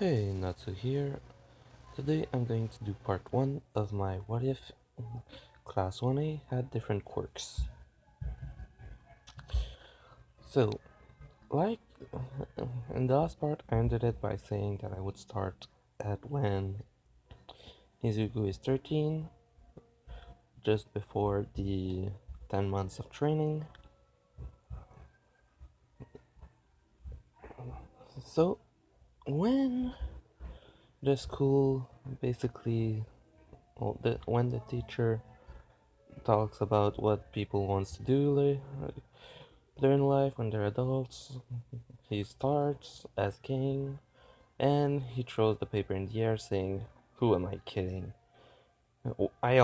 Hey, Natsu here. Today I'm going to do part 1 of my What If Class 1A had different quirks. So, like in the last part, I ended it by saying that I would start at when Izuku is 13, just before the 10 months of training. So, when the school basically, when the teacher talks about what people wants to do later in life when they're adults, he starts as king, and he throws the paper in the air saying, "Who am I kidding? I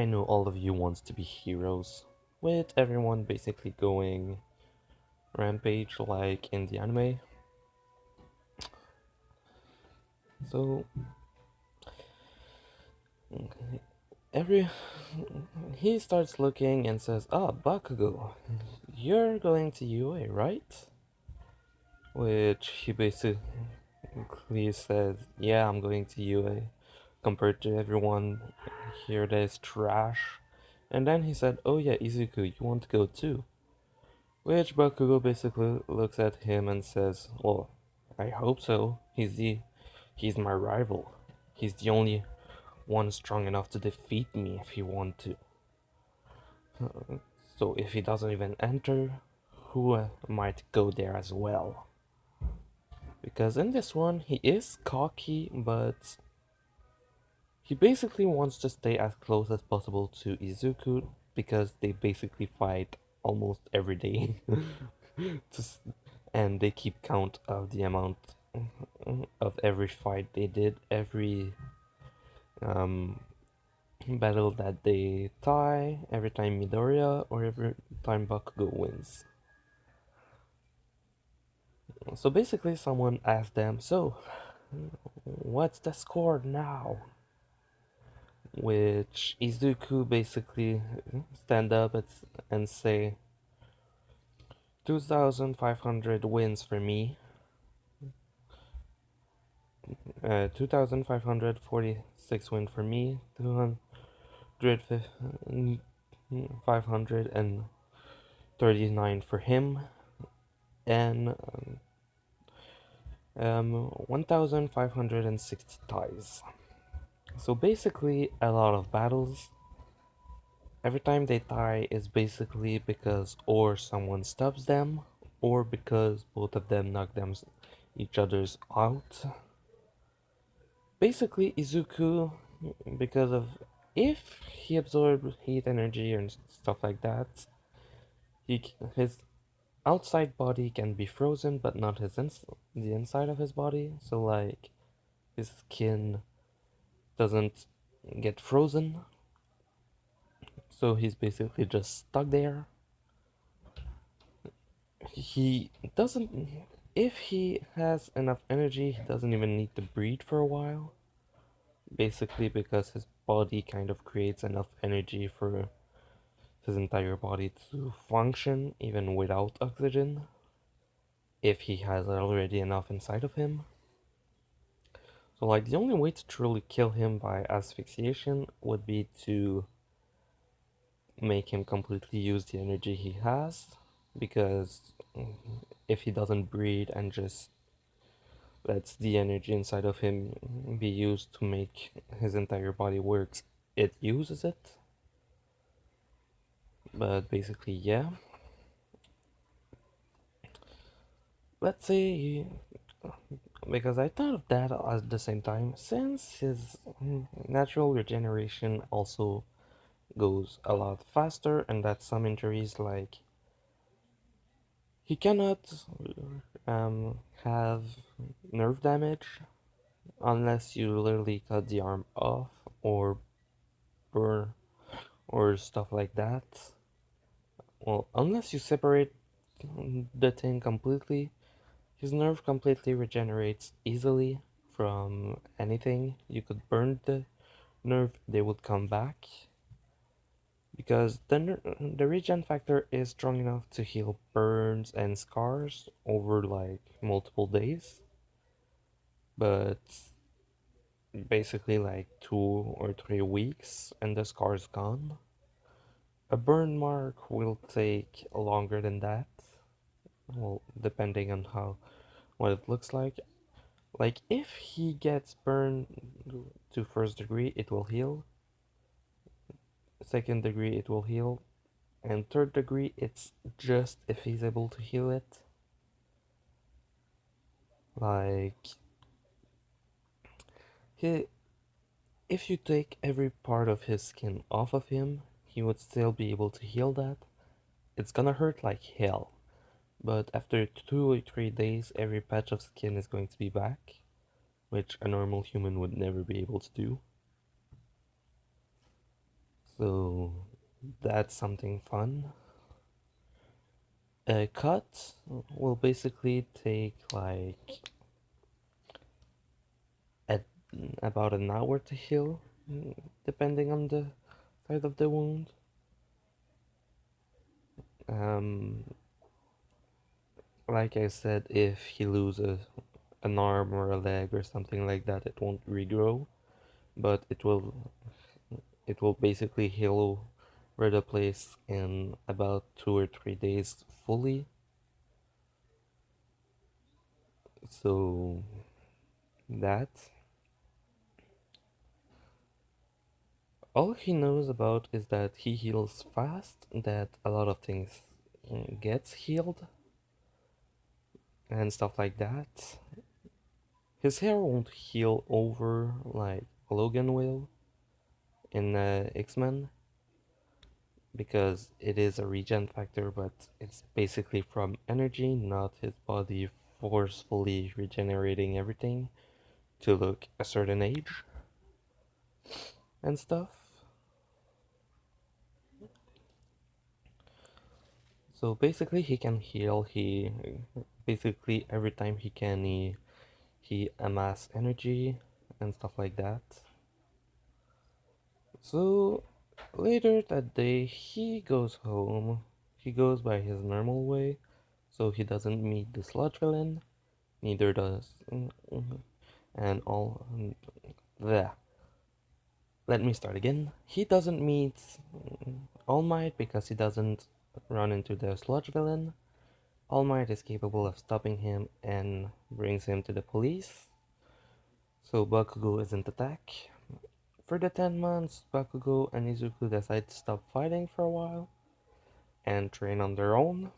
know all of you wants to be heroes." With everyone basically going rampage like in the anime. So every he starts looking and says, "Ah, Bakugo, you're going to UA, right?" Which he basically says, "Yeah, I'm going to UA." Compared to everyone here that is trash. And then he said, "Oh yeah, Izuku, you want to go too?" Which Bakugo basically looks at him and says, "Well, I hope so. He's my rival. He's the only one strong enough to defeat me if he want to. So if he doesn't even enter, who might go there as well?" Because in this one, he is cocky, but he basically wants to stay as close as possible to Izuku because they basically fight almost every day. And they keep count of the amount of every fight they did, every um, battle that they tie, every time Midoriya or every time Bakugo wins. So basically, someone asked them, "So, what's the score now?" Which Izuku basically stand up and say, 2,500 wins for me, 2,546 win for me, 539 for him, and 1,560 ties. So basically, a lot of battles. Every time they tie is basically because or someone stabs them, or because both of them knock them each other's out. Basically, Izuku, because of if he absorbed heat energy and stuff like that, his outside body can be frozen, but not the inside of his body. So like his skin doesn't get frozen, so he's basically just stuck there. He doesn't. If he has enough energy, he doesn't even need to breathe for a while. Basically, because his body kind of creates enough energy for his entire body to function even without oxygen, if he has already enough inside of him. So, like, the only way to truly kill him by asphyxiation would be to make him completely use the energy he has, because if he doesn't breathe and just lets the energy inside of him be used to make his entire body works, it uses it. But basically, yeah. Let's say, because I thought of that at the same time, since his natural regeneration also goes a lot faster, and that some injuries, like, he cannot have nerve damage unless you literally cut the arm off or burn or stuff like that. Well, unless you separate the thing completely, his nerve completely regenerates easily from anything. You could burn the nerve, they would come back. Because the regen factor is strong enough to heal burns and scars over like multiple days. but basically like 2 or 3 weeks and the scar's gone. A burn mark will take longer than that, well, depending on how what it looks like. Like if he gets burned to first degree, it will heal. Second degree, it will heal, and third degree, it's just if he's able to heal it. Like he, if you take every part of his skin off of him, he would still be able to heal that. It's gonna hurt like hell, but after 2 or 3 days, every patch of skin is going to be back, which a normal human would never be able to do. So that's something fun. A cut will basically take like at about an hour to heal, depending on the side of the wound. Um, like I said, if he loses an arm or a leg or something like that, it won't regrow, but it will basically heal over the place in about 2 or 3 days fully. So that all he knows about is that he heals fast, that a lot of things gets healed and stuff like that. His hair won't heal over like Logan will in X-Men because it is a regen factor, but it's basically from energy, not his body forcefully regenerating everything to look a certain age and stuff. So basically, he can heal. He basically every time he can, he amass energy and stuff like that. So later that day, he goes home. He goes by his normal way, so he doesn't meet the sludge villain. Neither does and all the. Let me start again. He doesn't meet All Might because he doesn't run into the sludge villain. All Might is capable of stopping him and brings him to the police. So Bakugo isn't attacked. For the 10 months, Bakugo and Izuku decide to stop fighting for a while and train on their own.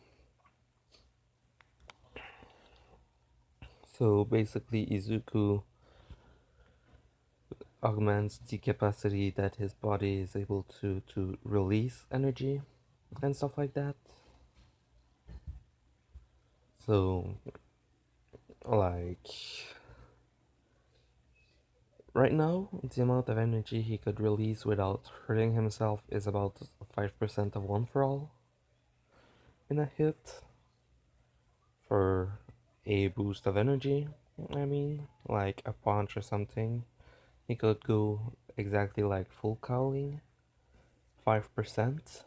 So basically, Izuku augments the capacity that his body is able to release energy and stuff like that. So, like, right now, the amount of energy he could release without hurting himself is about 5% of one for all in a hit for a boost of energy. I mean, like a punch or something. He could go exactly like full cowling, 5%,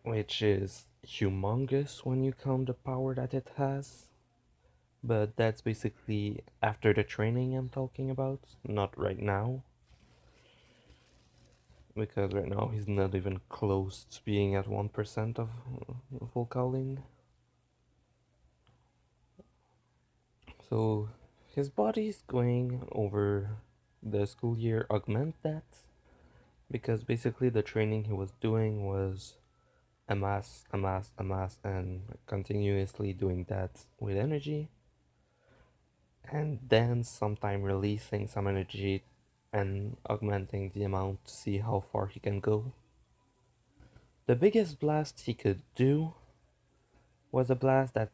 which is humongous when you count the power that it has. But that's basically after the training I'm talking about, not right now. Because right now he's not even close to being at 1% of full cowling. So his body's going over the school year augment that because basically the training he was doing was amass, amass, amass, and continuously doing that with energy, and then sometime releasing some energy and augmenting the amount to see how far he can go. The biggest blast he could do was a blast that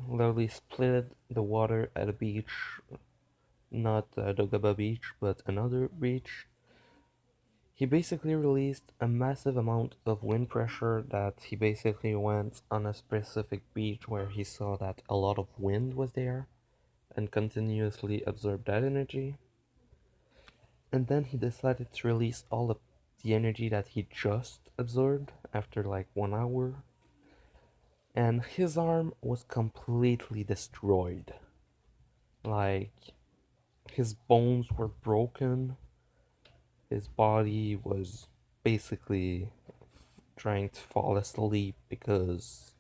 literally split the water at a beach, not Dogaba Beach, but another beach. He basically released a massive amount of wind pressure that he basically went on a specific beach where he saw that a lot of wind was there and continuously absorbed that energy. And then he decided to release all of the energy that he just absorbed after like 1 hour and his arm was completely destroyed. Like, his bones were broken, his body was basically trying to fall asleep because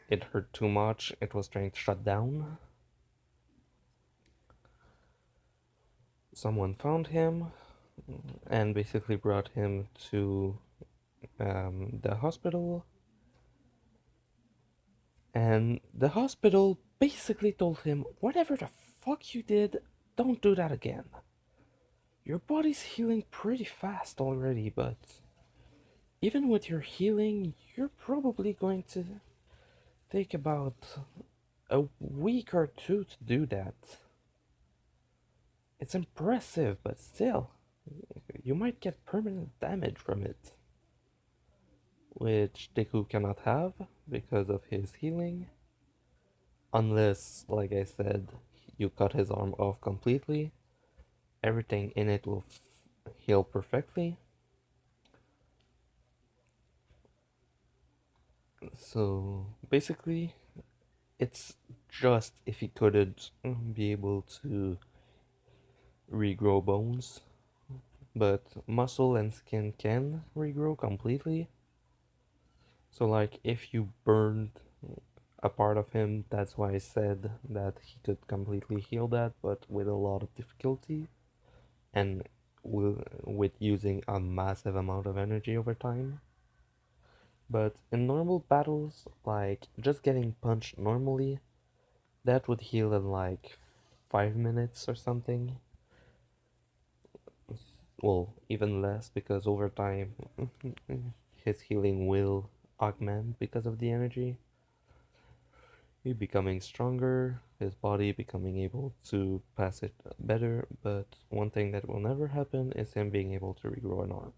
it hurt too much, it was trying to shut down. Someone found him and basically brought him to the hospital, and the hospital basically told him, whatever the fuck you did, don't do that again. Your body's healing pretty fast already, but even with your healing, you're probably going to take about a week or two to do that. It's impressive, but still, you might get permanent damage from it, which Deku cannot have because of his healing. Unless, like I said, you cut his arm off completely, everything in it will heal perfectly. So basically, it's just if he couldn't be able to regrow bones, but muscle and skin can regrow completely. So, like, if you burned a part of him, that's why I said that he could completely heal that, but with a lot of difficulty and with using a massive amount of energy over time. But in normal battles, like just getting punched normally, that would heal in like 5 minutes or something. Well, even less because over time his healing will augment because of the energy. He becoming stronger, his body becoming able to pass it better, but one thing that will never happen is him being able to regrow an arm.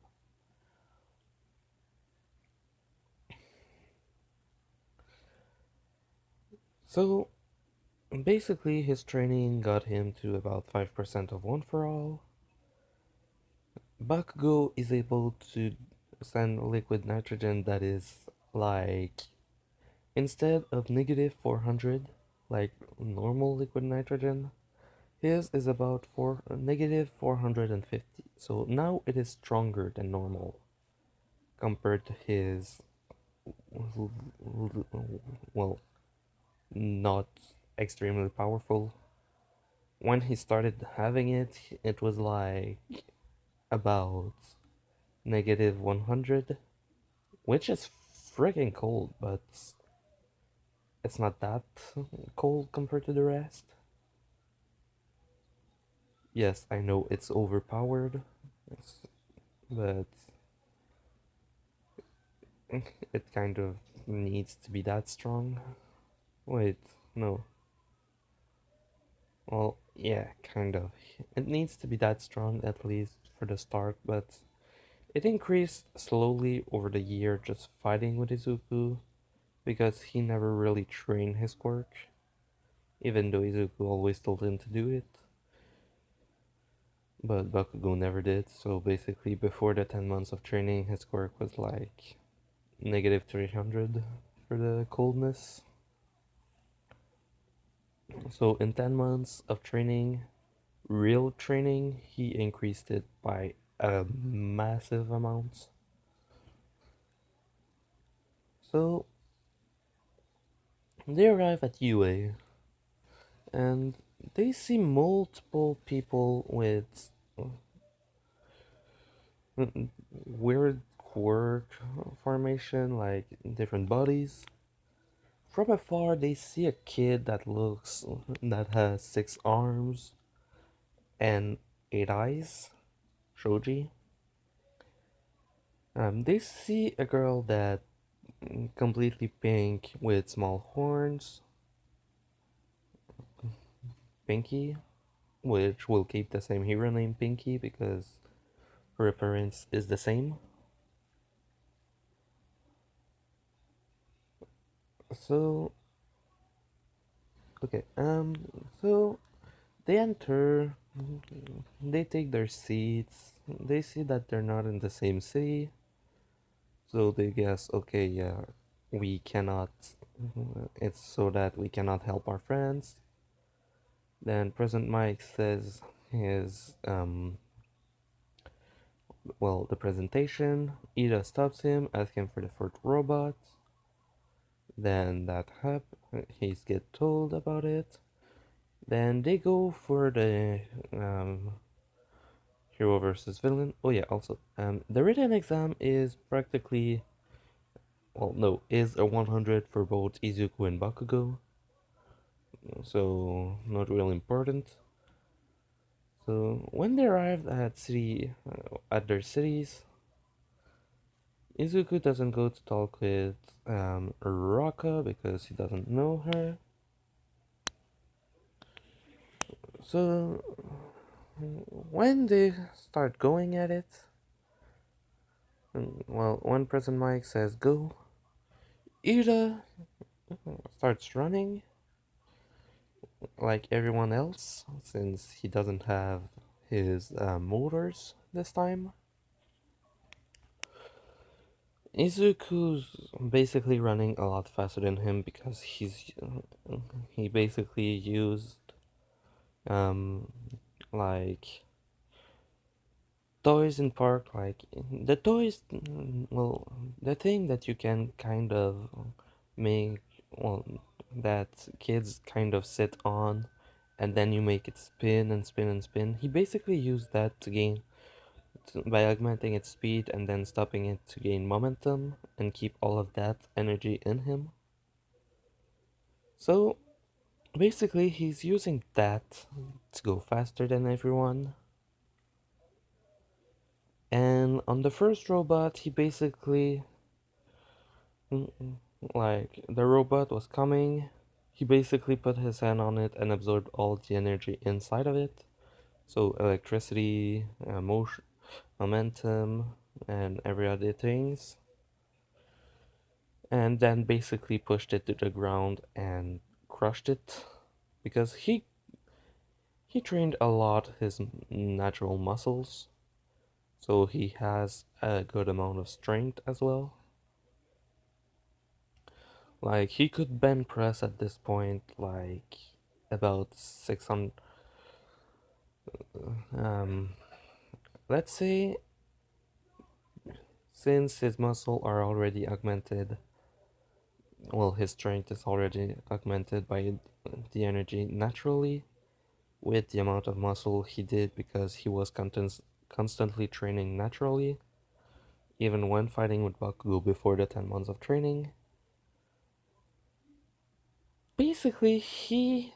So basically, his training got him to about 5% of One for All. Bakugo is able to send liquid nitrogen that is like, instead of negative 400, like normal liquid nitrogen, his is about negative 450. So now it is stronger than normal compared to his, well, not extremely powerful. When he started having it, it was like about negative 100, which is freaking cold, but it's not that cold compared to the rest. Yes, I know it's overpowered, but it kind of needs to be that strong. Wait, no. Well, yeah, kind of. It needs to be that strong at least for the start, but it increased slowly over the year just fighting with Izuku because he never really trained his quirk, even though Izuku always told him to do it. But Bakugo never did, so basically before the 10 months of training, his quirk was like negative 300 for the coldness. So in 10 months of training, real training, he increased it by a massive amount. So they arrive at UA and they see multiple people with weird quirk formation, like different bodies. From afar, they see a kid that has 6 arms and 8 eyes, Shoji. They see a girl that completely pink with small horns, Pinky, which will keep the same hero name Pinky because her appearance is the same. So okay, so they enter, they take their seats, they see that they're not in the same city, so they guess, okay, yeah, we cannot, it's so that we cannot help our friends. Then President Mike says his, the presentation. Ida stops him, asking for the fourth robot. Then that he's get told about it. Then they go for the um, hero versus villain. Oh yeah, also, the written exam is practically, well, no, is a 100 for both Izuku and Bakugo, so not really important. So when they arrived at their cities, Izuku doesn't go to talk with Raka because he doesn't know her. So when they start going at it, when President Mike says go, Ida starts running like everyone else since he doesn't have his motors this time. Izuku's basically running a lot faster than him because he basically used um like toys in park, like the toys, the thing that you can kind of make, well, that kids kind of sit on and then you make it spin and spin and spin. He basically used that by augmenting its speed and then stopping it to gain momentum and keep all of that energy in him. So basically he's using that to go faster than everyone. And on the first robot, he basically, like, the robot was coming. He basically put his hand on it and absorbed all the energy inside of it. So electricity, motion, momentum, and every other things. And then basically pushed it to the ground and crushed it because he trained a lot his natural muscles, so he has a good amount of strength as well. Like he could bench press at this point like about 600, um let's say, since his muscle are already augmented, well, his strength is already augmented by the energy naturally with the amount of muscle he did because he was constantly training naturally, even when fighting with Bakugo before the 10 months of training. Basically, he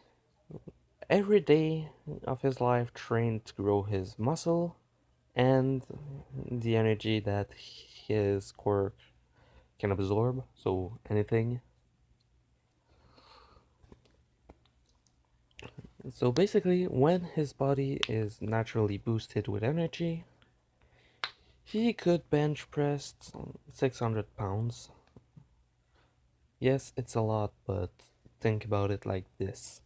every day of his life trained to grow his muscle and the energy that his quirk can absorb, so anything. So basically, when his body is naturally boosted with energy, he could bench press 600 pounds. Yes, it's a lot, but think about it like this.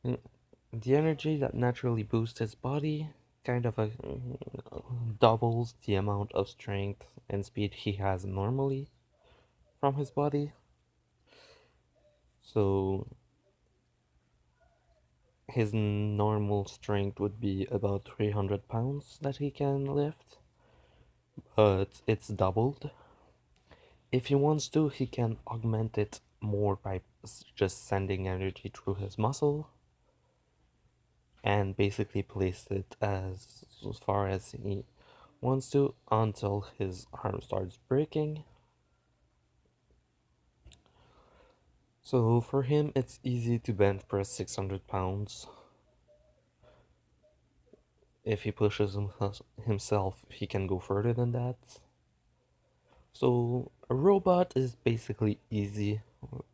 Mm, the energy that naturally boosts his body kind of doubles the amount of strength and speed he has normally from his body. So his normal strength would be about 300 pounds that he can lift, but it's doubled. If he wants to, he can augment it more by just sending energy through his muscle and basically place it as far as he wants to until his arm starts breaking. So for him, it's easy to bench press 600 pounds. If he pushes himself, he can go further than that. So a robot is basically easy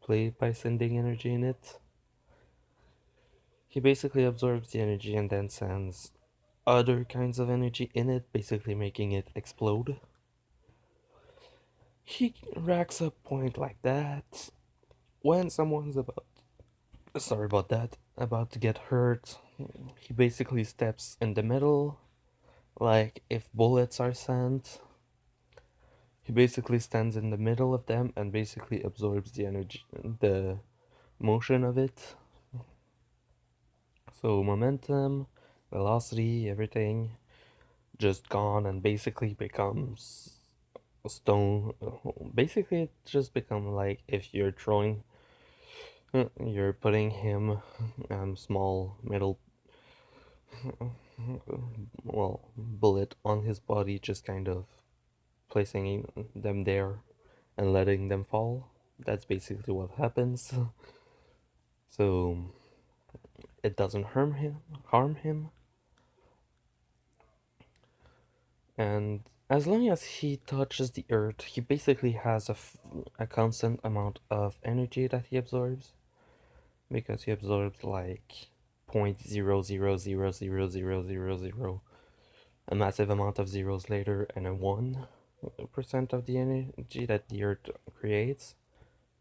played by sending energy in it. He basically absorbs the energy and then sends other kinds of energy in it, basically making it explode. He racks up point like that when someone's sorry about that, about to get hurt. He basically steps in the middle, like if bullets are sent. He basically stands in the middle of them and basically absorbs the energy, the motion of it. So momentum, velocity, everything just gone and basically becomes a stone. Basically, it just become like if you're throwing, you're putting him small metal, well, bullet on his body, just kind of placing them there and letting them fall. That's basically what happens. So it doesn't harm him, and as long as he touches the earth, he basically has a constant amount of energy that he absorbs because he absorbs like 0.0000000, a massive amount of zeros later, and a 1% of the energy that the earth creates.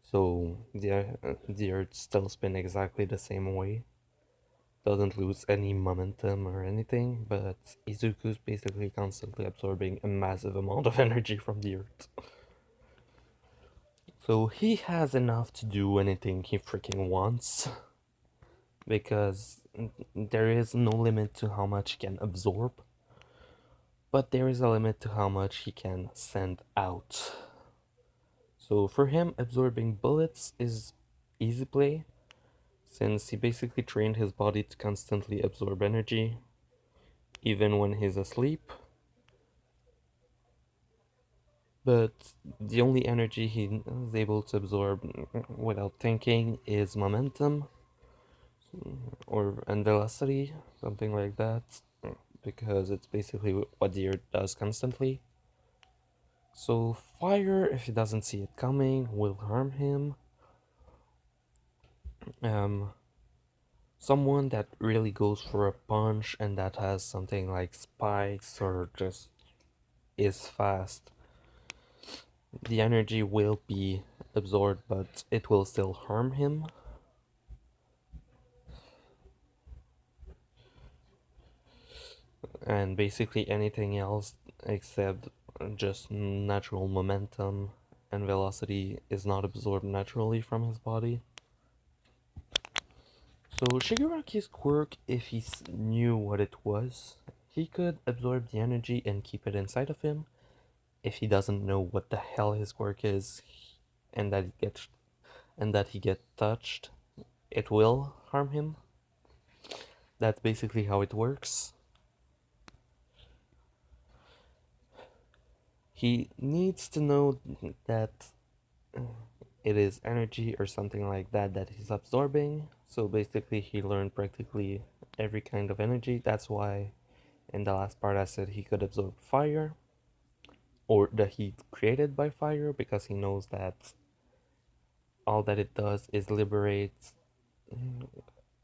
So the earth still spin exactly the same way, doesn't lose any momentum or anything, but Izuku's basically constantly absorbing a massive amount of energy from the earth. So he has enough to do anything he freaking wants, because there is no limit to how much he can absorb, but there is a limit to how much he can send out. So for him, absorbing bullets is easy play, since he basically trained his body to constantly absorb energy, even when he's asleep. But the only energy he is able to absorb without thinking is momentum or and velocity, something like that, because it's basically what the earth does constantly. So fire, if he doesn't see it coming, will harm him. Um, Someone that really goes for a punch and that has something like spikes or just is fast, the energy will be absorbed, but it will still harm him. And basically anything else except just natural momentum and velocity is not absorbed naturally from his body. So Shigaraki's quirk, if he knew what it was, he could absorb the energy and keep it inside of him. If he doesn't know what the hell his quirk is, and that he get touched, it will harm him. That's basically how it works. He needs to know that it is energy or something like that that he's absorbing. So basically, he learned practically every kind of energy. That's why in the last part I said he could absorb fire or the heat created by fire, because he knows that all that it does is liberate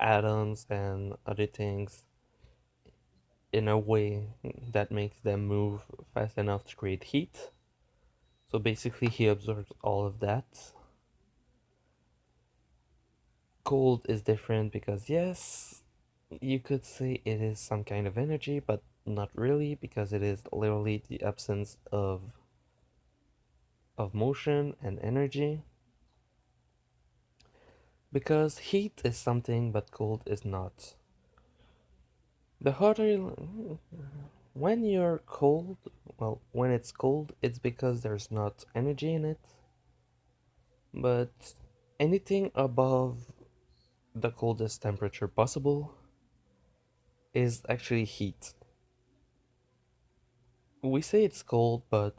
atoms and other things in a way that makes them move fast enough to create heat. So basically, he absorbs all of that. Cold is different because, yes, you could say it is some kind of energy, but not really, because it is literally the absence of motion and energy. Because heat is something, but cold is not. The hotter, when you're cold, well, when it's cold, it's because there's not energy in it. But anything above the coldest temperature possible is actually heat. We say it's cold, but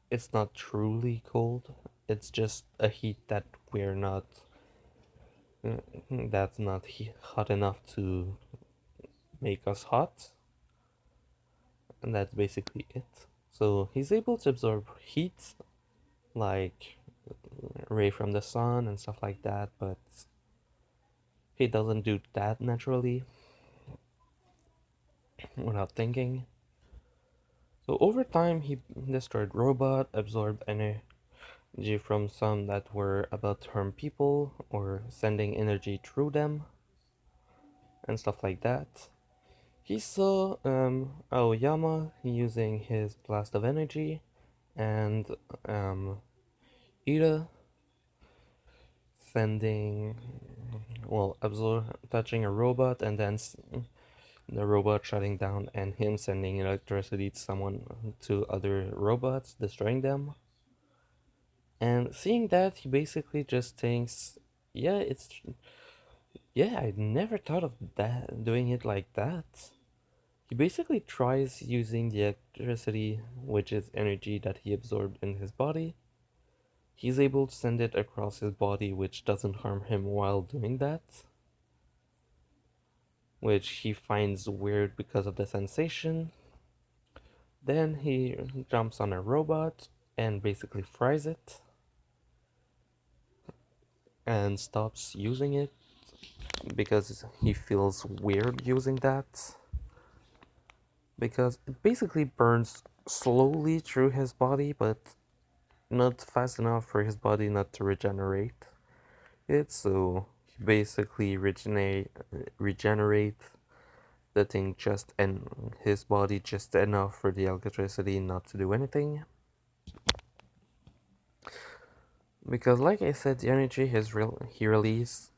it's not truly cold. It's just a heat that we're not, that's not hot enough to make us hot, and that's basically it. So he's able to absorb heat, like ray from the sun and stuff like that, but he doesn't do that naturally without thinking. So over time, he destroyed robot, absorbed energy from some that were about to harm people or sending energy through them and stuff like that. He saw Aoyama using his blast of energy and um, Ida sending, well, touching a robot, and then the robot shutting down, and him sending electricity to to other robots, destroying them. And seeing that, he basically just thinks, yeah, yeah, I never thought of that, doing it like that. He basically tries using the electricity, which is energy that he absorbed in his body. He's able to send it across his body, which doesn't harm him while doing that, which he finds weird because of the sensation. Then he jumps on a robot and basically fries it and stops using it because he feels weird using that. Because it basically burns slowly through his body, but not fast enough for his body not to regenerate it. So he basically regenerate the thing just and his body just enough for the electricity not to do anything. Because, like I said, the energy he released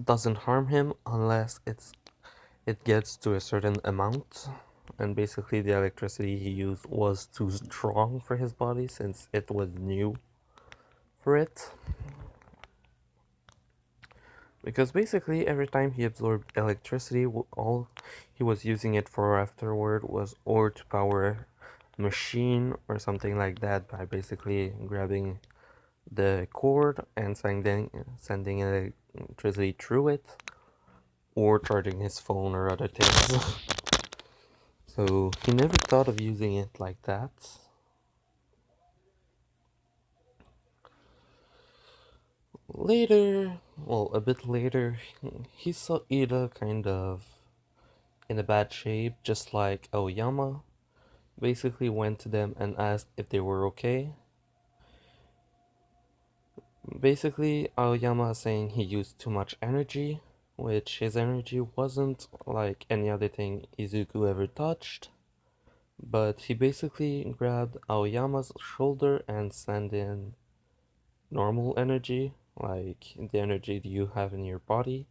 doesn't harm him unless it gets to a certain amount. And basically, the electricity he used was too strong for his body since it was new for it. Because basically, every time he absorbed electricity, all he was using it for afterward was or to power a machine or something like that by basically grabbing the cord and sending electricity through it, or charging his phone or other things. So he never thought of using it like that. Later, well, a bit later, he saw Ida kind of in a bad shape, just like Aoyama. Basically went to them and asked if they were okay. Basically, Aoyama saying he used too much energy, which his energy wasn't like any other thing Izuku ever touched. But he basically grabbed Aoyama's shoulder and sent in normal energy, like the energy that you have in your body.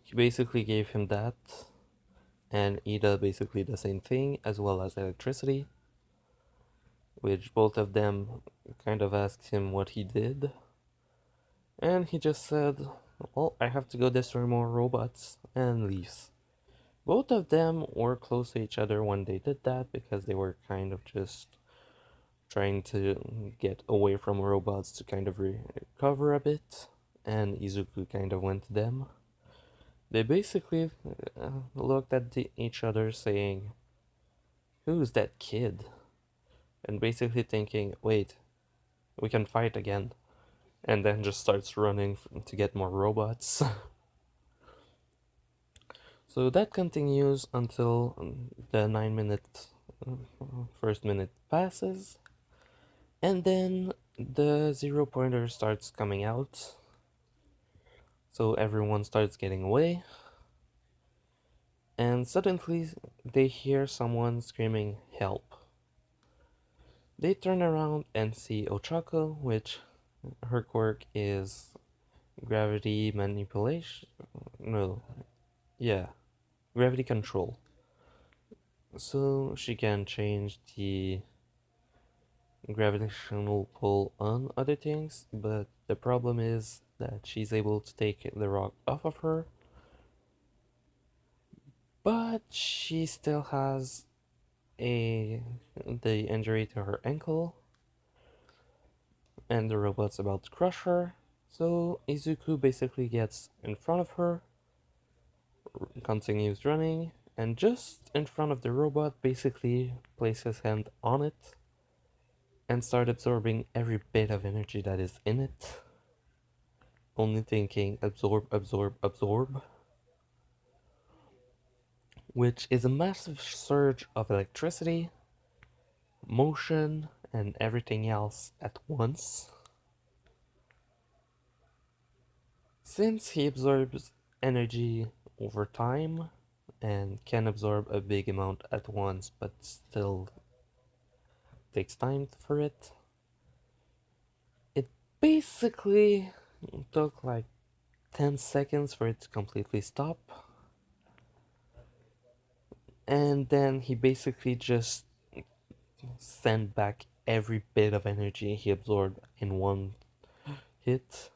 He basically gave him that, and Ida basically the same thing, as well as electricity, which both of them kind of asked him what he did. And he just said, well, I have to go destroy more robots, and leaves. Both of them were close to each other when they did that because they were kind of just trying to get away from robots to kind of recover a bit, and Izuku kind of went to them. They basically looked at each other saying, who's that kid? And basically thinking, wait, we can fight again. And then just starts running to get more robots. So that continues until the 9 minute first minute passes, and then the zero pointer starts coming out. So everyone starts getting away, and suddenly they hear someone screaming, help. They turn around and see Ochako, which her quirk is gravity manipulation. No, yeah, gravity control. So she can change the gravitational pull on other things, but the problem is that she's able to take the rock off of her, but she still has a the injury to her ankle, and the robot's about to crush her. So Izuku basically gets in front of her, continues running, and just in front of the robot basically places his hand on it and start absorbing every bit of energy that is in it, only thinking absorb, absorb, absorb, which is a massive surge of electricity, motion, and everything else at once. Since he absorbs energy over time and can absorb a big amount at once but still takes time for it. It basically took like 10 seconds for it to completely stop, and then he basically just sent back every bit of energy he absorbed in one hit,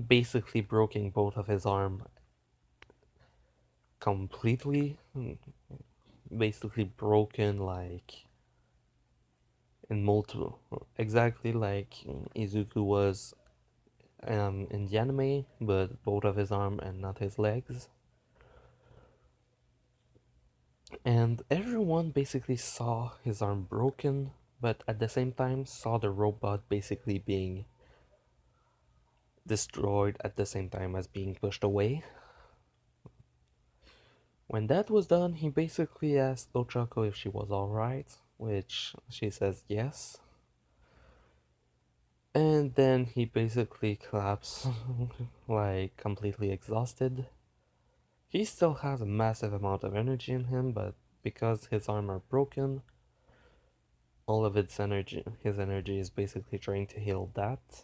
basically breaking both of his arm completely, basically broken like in multiple, exactly like Izuku was in the anime, but both of his arm and not his legs. And everyone basically saw his arm broken, but at the same time saw the robot basically being destroyed at the same time as being pushed away. When that was done, he basically asked Ochako if she was alright, which she says yes. And then he basically collapsed, like completely exhausted. He still has a massive amount of energy in him, but because his arm are broken, all of his energy is basically trying to heal that.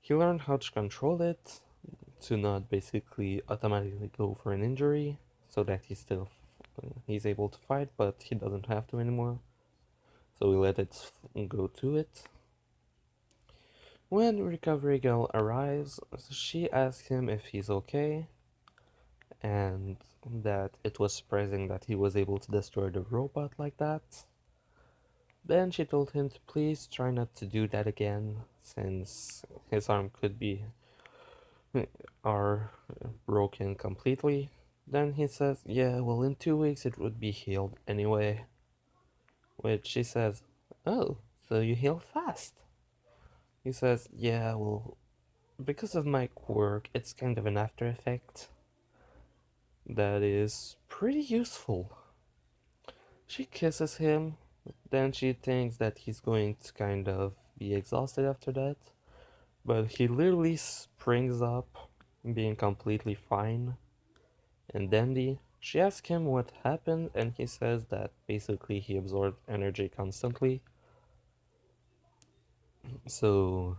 He learned how to control it to not basically automatically go for an injury, so that he's able to fight, but he doesn't have to anymore. So we let it go to it. When Recovery Girl arrives, she asks him if he's okay, and that it was surprising that he was able to destroy the robot like that. Then she told him to please try not to do that again, since his arm could be are broken completely. Then he says, yeah, well, in 2 weeks it would be healed anyway. Which she says, oh, so you heal fast. He says, yeah, well, because of my quirk, it's kind of an after effect that is pretty useful. She kisses him, then she thinks that he's going to kind of be exhausted after that, but he literally springs up, being completely fine and dandy. She asks him what happened, and he says that basically he absorbed energy constantly. So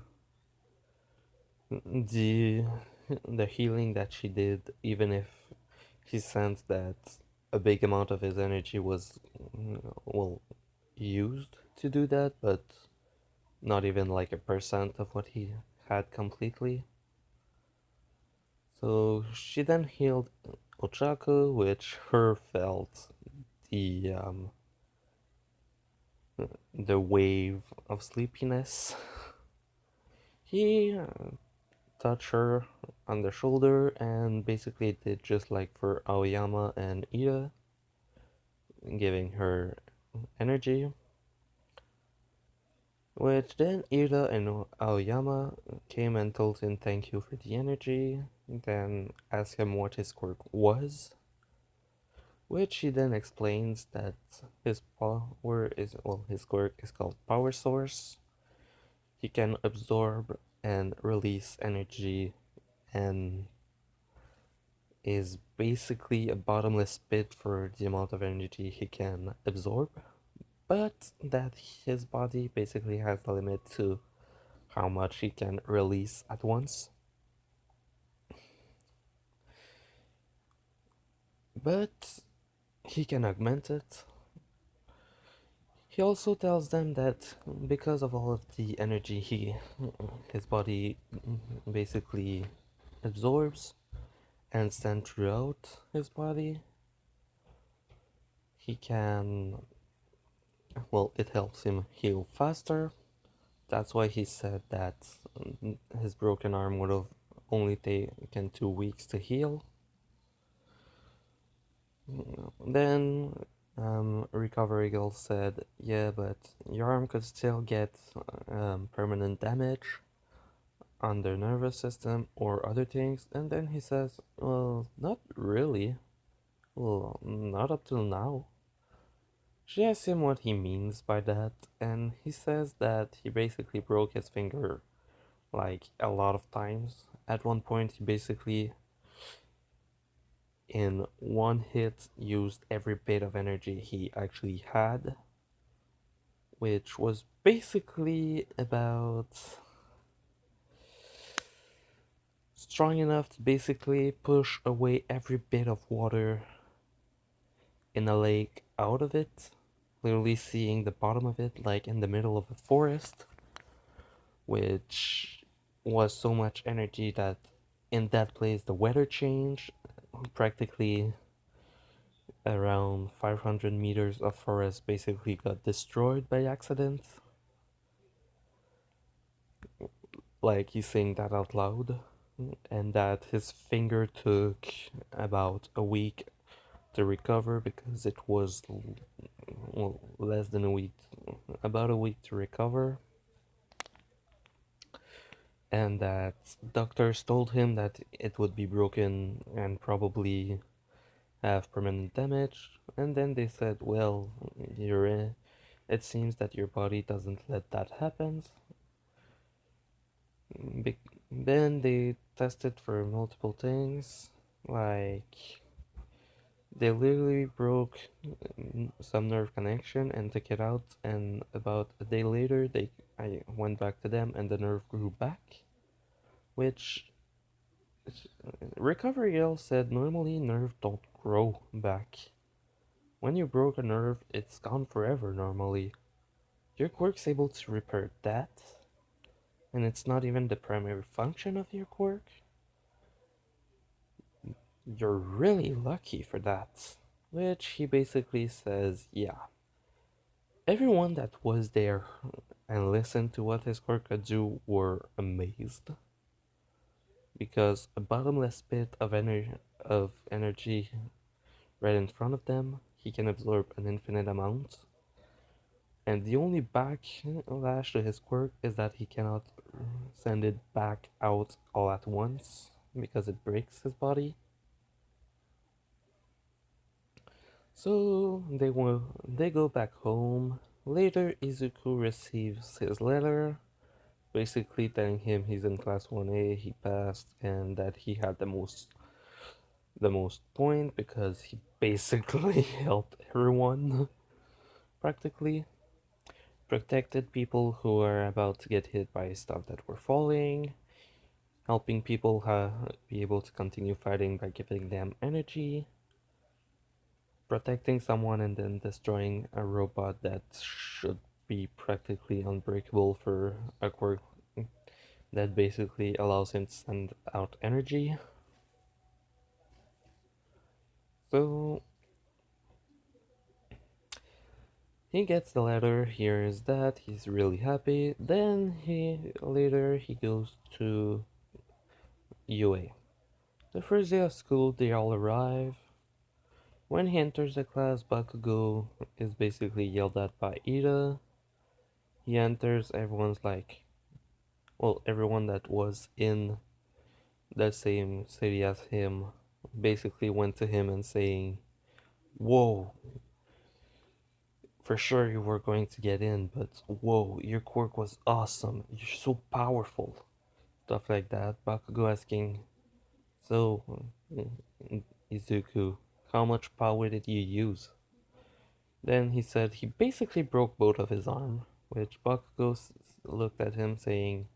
the the healing that she did, even if he sensed that a big amount of his energy was well used to do that, but not even like a percent of what he had completely. So she then healed Ochaku, which her felt the um, the wave of sleepiness. He touched her on the shoulder and basically did just like for Aoyama and Ida, giving her energy. Which then Ida and Aoyama came and told him thank you for the energy, then asked him what his quirk was, which he then explains that his power is, well, his quirk is called Power Source. He can absorb and release energy and is basically a bottomless pit for the amount of energy he can absorb, but that his body basically has a limit to how much he can release at once. But he can augment it. He also tells them that because of all of the energy his body basically absorbs and sends throughout his body, he can, well, it helps him heal faster. That's why he said that his broken arm would have only taken 2 weeks to heal. Then Recovery Girl said, yeah, but your arm could still get permanent damage on their nervous system or other things. And then he says, well, not really. Well, not up till now. She asks him what he means by that, and he says that he basically broke his finger like a lot of times. At one point, he basically, in one hit, used every bit of energy he actually had. which was basically about strong enough to basically push away every bit of water in a lake out of it, literally seeing the bottom of it like in the middle of a forest, which was so much energy that in that place the weather changed. Practically around 500 meters of forest basically got destroyed by accident. Like he's saying that out loud, and that his finger took about a week to recover because it was, well, less than a week, about a week to recover, and that doctors told him that it would be broken and probably have permanent damage. And then they said, well, you're in. It seems that your body doesn't let that happen. Then they tested for multiple things, like they literally broke some nerve connection and took it out, and about a day later, I went back to them, and the nerve grew back, which Recovery L said normally nerve don't grow back. When you broke a nerve, it's gone forever normally. Your quirk's able to repair that, and it's not even the primary function of your quirk. You're really lucky for that. Which he basically says, yeah. Everyone that was there and listened to what his quirk could do were amazed. Because a bottomless pit of energy right in front of them, he can absorb an infinite amount. And the only backlash to his quirk is that he cannot send it back out all at once because it breaks his body. So they go back home. Later, Izuku receives his letter, basically telling him he's in class 1A, he passed, and that he had the most point because he basically helped everyone, practically protected people who were about to get hit by stuff that were falling, helping people be able to continue fighting by giving them energy, protecting someone and then destroying a robot that should be practically unbreakable for a quirk that basically allows him to send out energy. So he gets the letter, hears that, he's really happy. Then he goes to UA. The first day of school, they all arrive. When he enters the class, Bakugo is basically yelled at by Ida. He enters, everyone's like, well, everyone that was in the same city as him basically went to him and saying, whoa, for sure you were going to get in, but whoa, your quirk was awesome. You're so powerful. Stuff like that. Bakugo asking, so, Izuku, how much power did you use? Then he said he basically broke both of his arm, which Bakugo looked at him saying,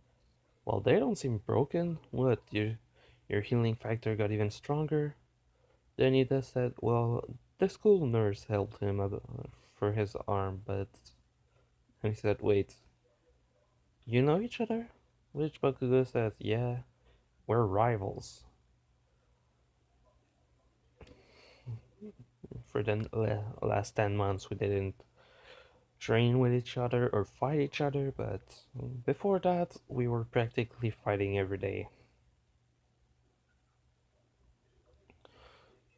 well, they don't seem broken. What, your healing factor got even stronger? Then Ida said, well, the school nurse helped him for his arm, but... And he said, wait, you know each other? Which Bakugo says, yeah, we're rivals. For the last 10 months, we didn't train with each other or fight each other, but before that, we were practically fighting every day.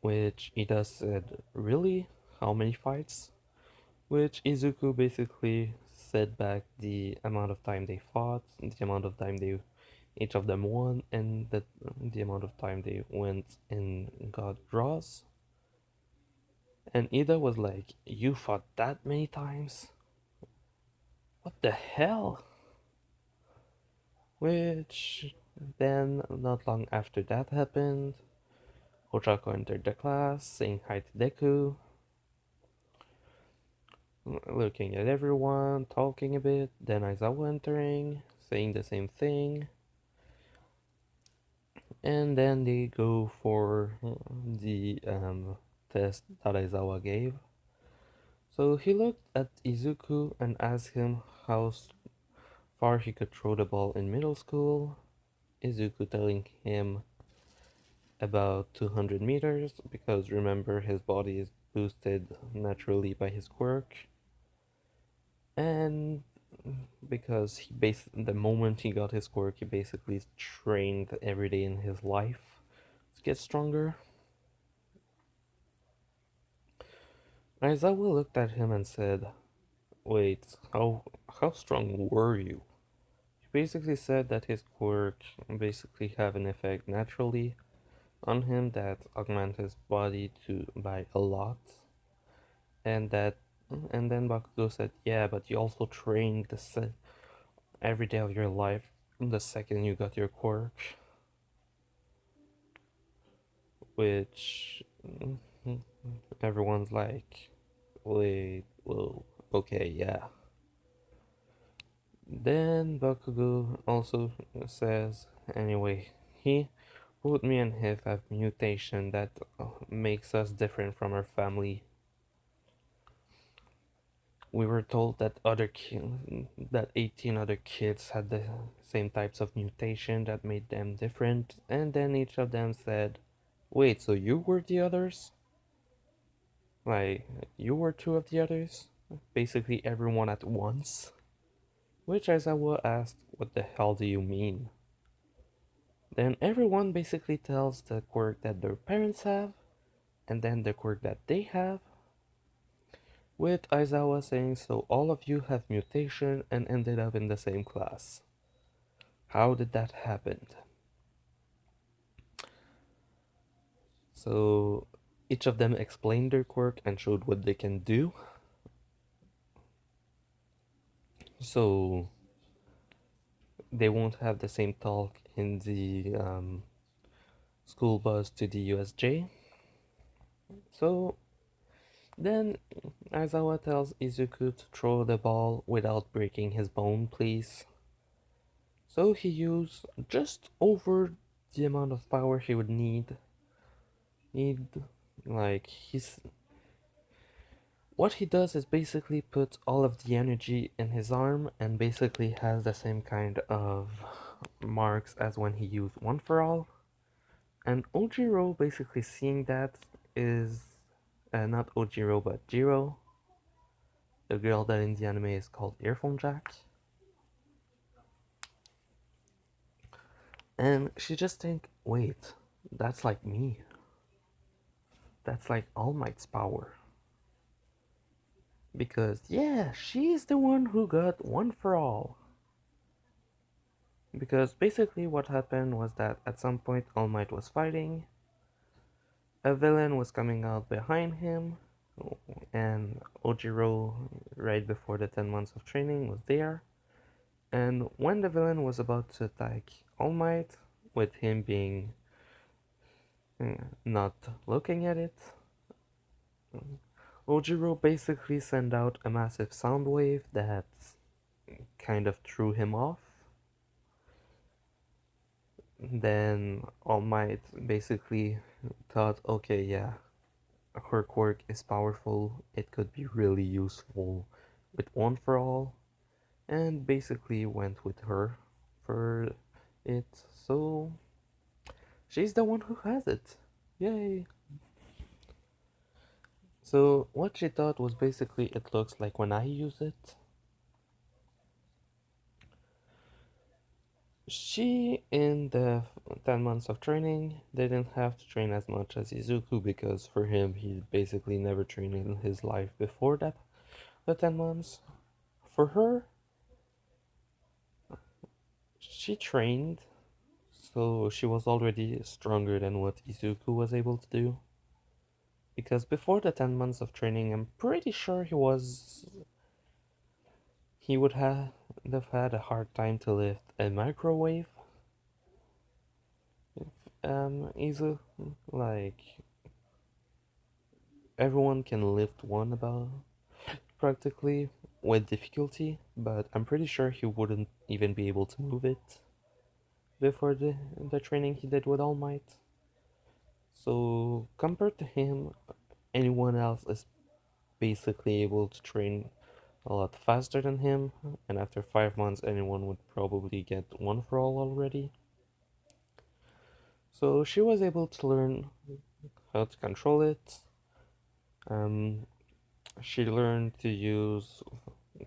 Which Ida said, really? How many fights? Which Izuku basically said back the amount of time they fought, the amount of time they each of them won, and the amount of time they went and got draws. And Ida was like, you fought that many times? What the hell? Which then, not long after that happened, Ochako entered the class, saying hi to Deku. looking at everyone, talking a bit, then Aizawa entering, saying the same thing, and then they go for the test that Aizawa gave. So he looked at Izuku and asked him how far he could throw the ball in middle school. Izuku telling him about 200 meters because remember his body is boosted naturally by his quirk, and because the moment he got his quirk he basically trained every day in his life to get stronger. Aizawa looked at him and said, "Wait, how strong were you?" He basically said that his quirk basically have an effect naturally on him that augment his body to by a lot, and that and then Bakugo said, "Yeah, but you also trained every day of your life the second you got your quirk," which everyone's like, "Wait, whoa, okay, yeah." Then Bakugo also says, "Anyway, he both me and him have mutation that makes us different from our family. We were told that that 18 other kids had the same types of mutation that made them different, and then each of them said, 'Wait, so you were the others? Like, you were two of the others?' Basically everyone at once. Which Aizawa asked, 'What the hell do you mean?' Then everyone basically tells the quirk that their parents have, and then the quirk that they have, with Aizawa saying, 'So all of you have mutation and ended up in the same class. How did that happen?' So each of them explained their quirk and showed what they can do. So they won't have the same talk in the school bus to the USJ. So then Aizawa tells Izuku to throw the ball without breaking his bone, please. So he used just over the amount of power he would need like he's what he does is basically put all of the energy in his arm and basically has the same kind of marks as when he used one for all. And Ojiro basically seeing that is not Ojiro but Jiro, the girl that in the anime is called Earphone Jack. And she just think, wait, that's like me. That's like All Might's power. Because yeah, she's the one who got one for all. Because basically what happened was that at some point All Might was fighting, a villain was coming out behind him, and Ojiro, right before the 10 months of training, was there. And when the villain was about to attack All Might, with him being not looking at it, Ojiro basically sent out a massive sound wave that kind of threw him off. Then All Might basically thought, okay, yeah, her quirk is powerful, it could be really useful with One for All, and basically went with her for it. So she's the one who has it. Yay! So what she thought was basically it looks like when I use it. She, in the 10 months of training, didn't have to train as much as Izuku because for him, he basically never trained in his life before that, the 10 months. For her, she trained, so she was already stronger than what Izuku was able to do. Because before the 10 months of training, I'm pretty sure he would have had a hard time to lift a microwave. Izu, like, everyone can lift one about. practically with difficulty, but I'm pretty sure he wouldn't even be able to move it before the training he did with All Might. So compared to him, anyone else is basically able to train a lot faster than him, and after 5 months, anyone would probably get one for all already. So she was able to learn how to control it. Um, she learned to use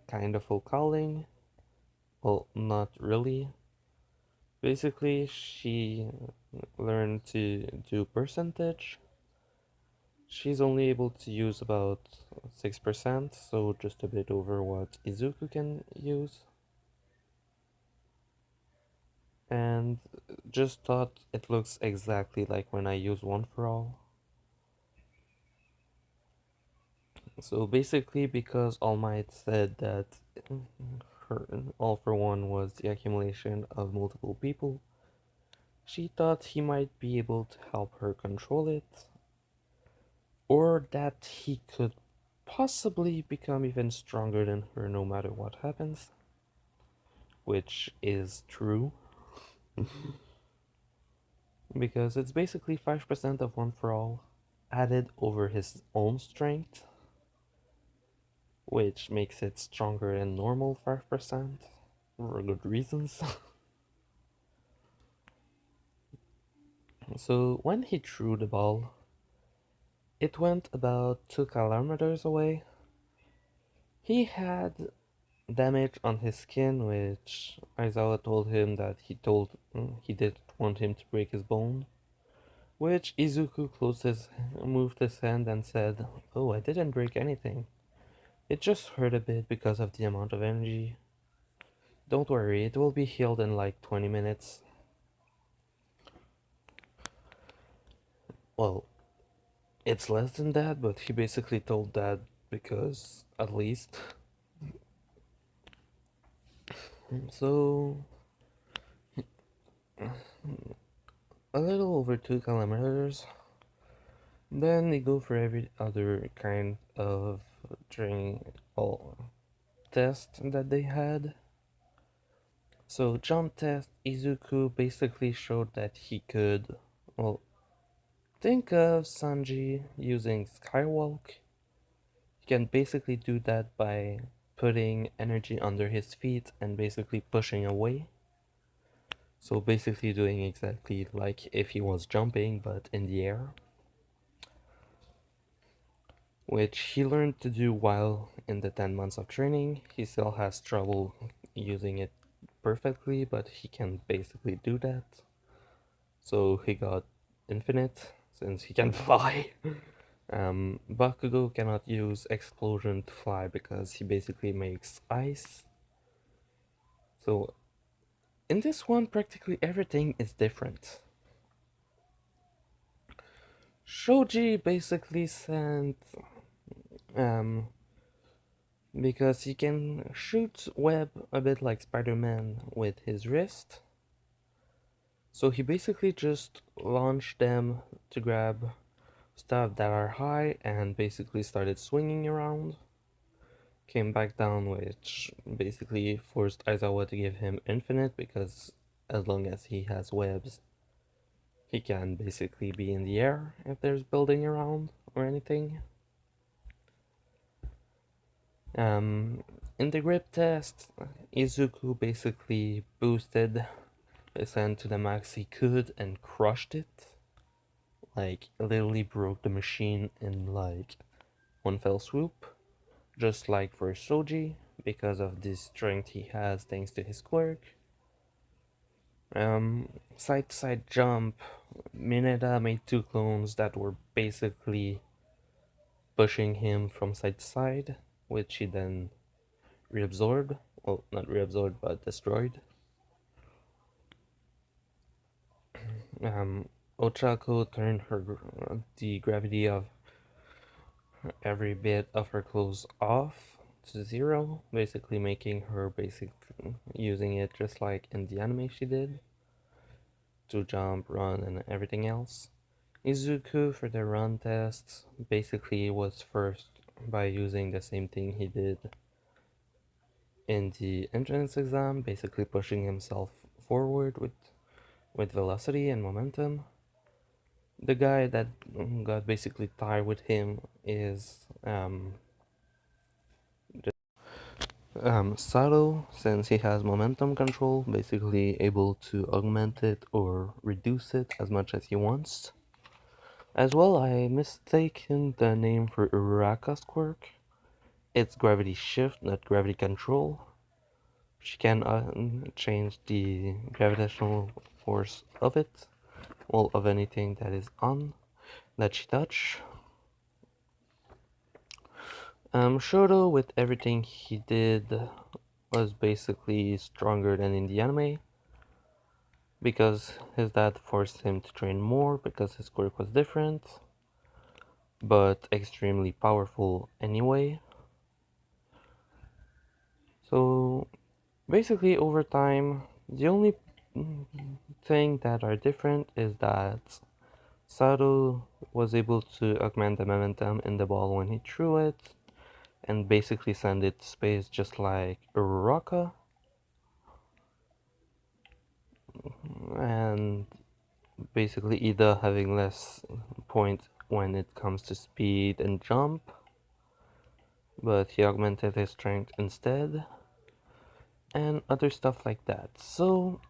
kind of full calling. Well, not really. Basically, she learned to do percentage. She's only able to use about 6%, so just a bit over what Izuku can use. And just thought it looks exactly like when I use One for All. So basically, because All Might said that her All for One was the accumulation of multiple people, she thought he might be able to help her control it, or that he could possibly become even stronger than her no matter what happens, which is true, because it's basically 5% of One for All added over his own strength, which makes it stronger than normal 5% for good reasons. So when he threw the ball, it went about 2 kilometers away. He had damage on his skin, which Aizawa told him that he didn't want him to break his bone. Which Izuku moved his hand and said, "Oh, I didn't break anything. It just hurt a bit because of the amount of energy. Don't worry, it will be healed in like 20 minutes." Well, it's less than that, but he basically told that because, at least. So, a little over 2 kilometers. Then they go for every other kind of training or test that they had. So, jump test, Izuku basically showed that he could, well, think of Sanji using Skywalk. He can basically do that by putting energy under his feet and basically pushing away. So basically doing exactly like if he was jumping but in the air, which he learned to do while in the 10 months of training. He still has trouble using it perfectly, but he can basically do that. So he got infinite since he can fly. Bakugo cannot use explosion to fly because he basically makes ice. So in this one, practically everything is different. Shoji basically sent um, because he can shoot web a bit like Spider-Man with his wrist. So he basically just launched them to grab stuff that are high and basically started swinging around. Came back down, which basically forced Aizawa to give him infinite because as long as he has webs, he can basically be in the air if there's building around or anything. In the grip test, Izuku basically boosted his hand to the max he could and crushed it. Like, literally broke the machine in like one fell swoop. Just like for Soji, because of the strength he has thanks to his quirk. Side to side jump, Mineta made 2 clones that were basically pushing him from side to side, which he then reabsorbed. Well, not reabsorbed, but destroyed. Um, Ochako turned the gravity of every bit of her clothes off to zero, basically making her using it just like in the anime she did to jump, run, and everything else. Izuku for the run test basically was first by using the same thing he did in the entrance exam, basically pushing himself forward with velocity and momentum. The guy that got basically tied with him is Sato, since he has momentum control, basically able to augment it or reduce it as much as he wants. As well, I mistaken the name for Uraraka's quirk. It's gravity shift, not gravity control. She can change the gravitational force of it, well, of anything that is on, that she touch. Shoto, with everything he did, was basically stronger than in the anime, because his dad forced him to train more because his quirk was different, but extremely powerful anyway. So basically over time, the only thing that are different is that Sato was able to augment the momentum in the ball when he threw it, and basically send it to space just like Uraraka, and basically Ida having less point when it comes to speed and jump, but he augmented his strength instead, and other stuff like that. So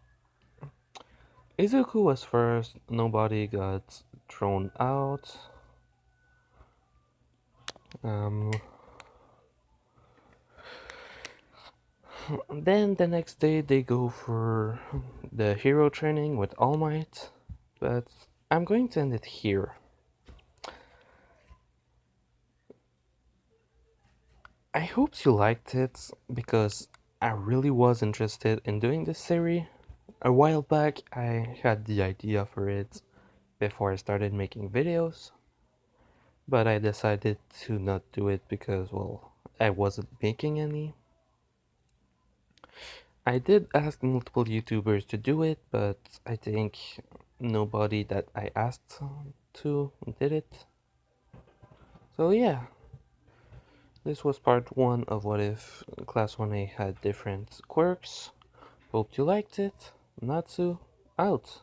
Izuku was first, nobody got thrown out. Um, then the next day they go for the hero training with All Might, but I'm going to end it here. I hope you liked it because I really was interested in doing this series. A while back I had the idea for it before I started making videos, but I decided to not do it because, well, I wasn't making any. I did ask multiple YouTubers to do it, but I think nobody that I asked to did it. So yeah, this was part 1 of what if Class 1A had different quirks. Hope you liked it. Natsu, out.